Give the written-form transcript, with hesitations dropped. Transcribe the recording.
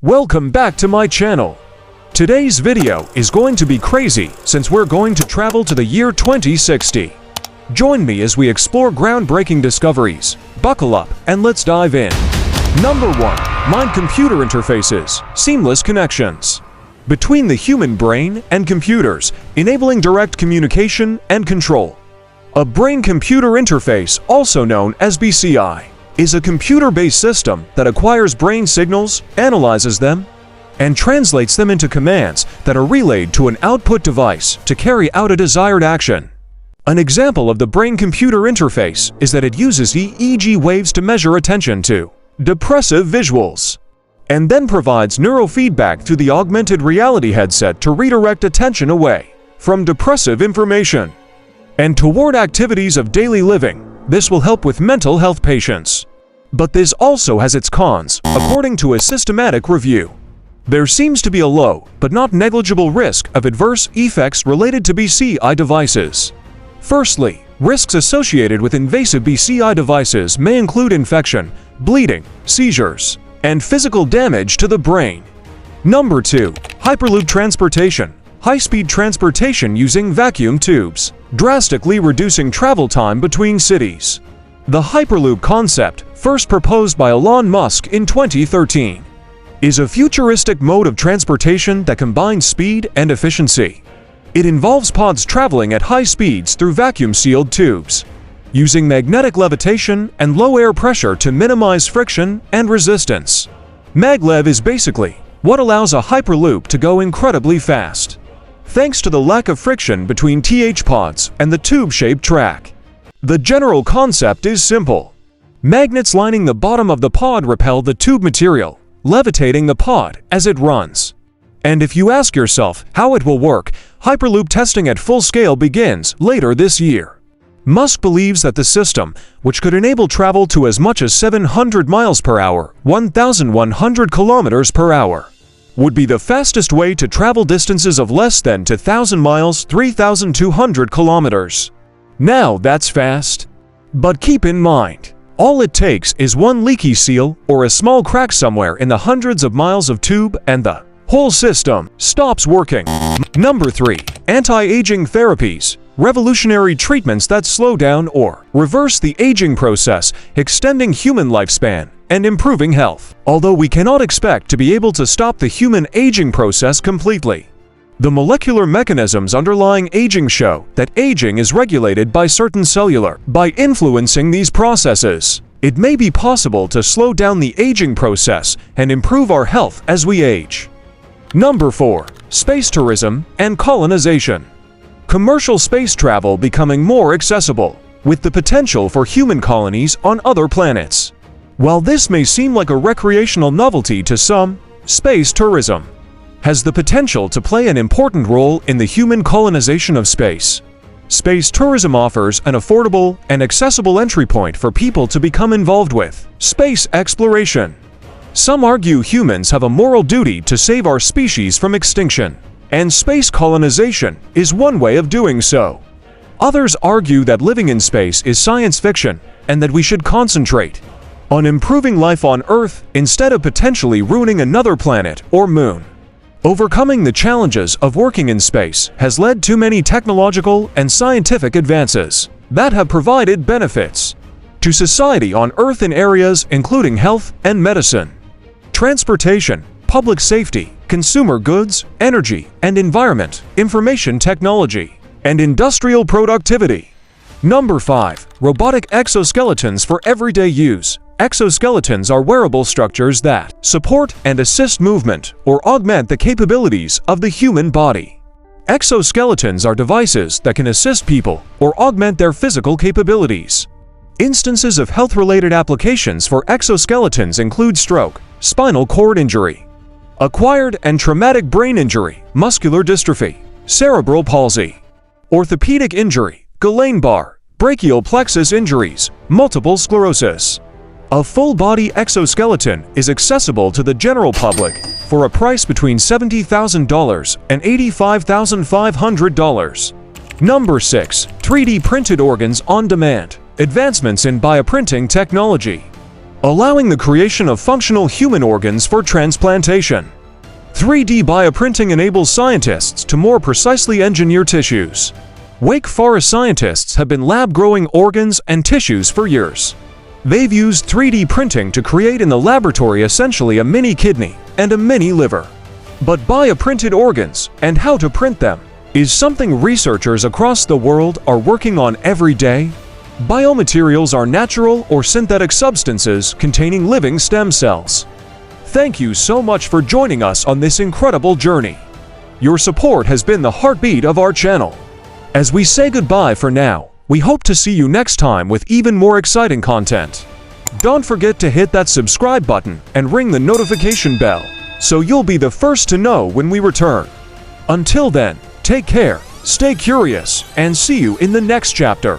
Welcome back to my channel. Today's video is going to be crazy since we're going to travel to the year 2060. Join me as we explore groundbreaking discoveries. Buckle up and let's dive in. Number 1. Mind-computer interfaces, seamless connections. Between the human brain and computers, enabling direct communication and control. A brain-computer interface, also known as BCI, is a computer-based system that acquires brain signals, analyzes them, and translates them into commands that are relayed to an output device to carry out a desired action. An example of the brain-computer interface is that it uses EEG waves to measure attention to depressive visuals, and then provides neurofeedback through the augmented reality headset to redirect attention away from depressive information and toward activities of daily living. This will help with mental health patients. But this also has its cons, according to a systematic review. There seems to be a low, but not negligible risk of adverse effects related to BCI devices. Firstly, risks associated with invasive BCI devices may include infection, bleeding, seizures, and physical damage to the brain. Number 2. Hyperloop transportation. High-speed transportation using vacuum tubes, drastically reducing travel time between cities. The Hyperloop concept, first proposed by Elon Musk in 2013, is a futuristic mode of transportation that combines speed and efficiency. It involves pods traveling at high speeds through vacuum-sealed tubes, using magnetic levitation and low air pressure to minimize friction and resistance. Maglev is basically what allows a Hyperloop to go incredibly fast, thanks to the lack of friction between TH pods and the tube-shaped track. The general concept is simple. Magnets lining the bottom of the pod repel the tube material, levitating the pod as it runs. And if you ask yourself how it will work, Hyperloop testing at full scale begins later this year. Musk believes that the system, which could enable travel to as much as 700 miles per hour, 1,100 kilometers per hour, would be the fastest way to travel distances of less than 2,000 miles, 3,200 kilometers. Now that's fast. But keep in mind, all it takes is one leaky seal or a small crack somewhere in the hundreds of miles of tube and the whole system stops working. Number 3. Anti-aging therapies. Revolutionary treatments that slow down or reverse the aging process, extending human lifespan and improving health. Although we cannot expect to be able to stop the human aging process completely, the molecular mechanisms underlying aging show that aging is regulated by certain cellular. By influencing these processes, it may be possible to slow down the aging process and improve our health as we age. Number 4. Space tourism and colonization. Commercial space travel becoming more accessible, with the potential for human colonies on other planets. While this may seem like a recreational novelty to some, space tourism has the potential to play an important role in the human colonization of space. Space tourism offers an affordable and accessible entry point for people to become involved with space exploration. Some argue humans have a moral duty to save our species from extinction, and space colonization is one way of doing so. Others argue that living in space is science fiction and that we should concentrate on improving life on Earth instead of potentially ruining another planet or moon. Overcoming the challenges of working in space has led to many technological and scientific advances that have provided benefits to society on Earth in areas including health and medicine, transportation, public safety, consumer goods, energy and environment, information technology, and industrial productivity. Number 5. Robotic exoskeletons for everyday use. Exoskeletons are wearable structures that support and assist movement or augment the capabilities of the human body. Exoskeletons are devices that can assist people or augment their physical capabilities. Instances of health-related applications for exoskeletons include stroke, spinal cord injury, acquired and traumatic brain injury, muscular dystrophy, cerebral palsy, orthopedic injury, Guillain-Barré, brachial plexus injuries, multiple sclerosis. A full-body exoskeleton is accessible to the general public for a price between $70,000 and $85,500. Number 6. 3D printed organs on demand. Advancements in bioprinting technology. allowing the creation of functional human organs for transplantation. 3D bioprinting enables scientists to more precisely engineer tissues. Wake Forest scientists have been lab-growing organs and tissues for years. They've used 3D printing to create in the laboratory essentially a mini kidney and a mini liver. But bioprinted organs and how to print them is something researchers across the world are working on every day. Biomaterials are natural or synthetic substances containing living stem cells. Thank you so much for joining us on this incredible journey. Your support has been the heartbeat of our channel. As we say goodbye for now, we hope to see you next time with even more exciting content. Don't forget to hit that subscribe button and ring the notification bell so you'll be the first to know when we return. Until then, take care, stay curious, and see you in the next chapter.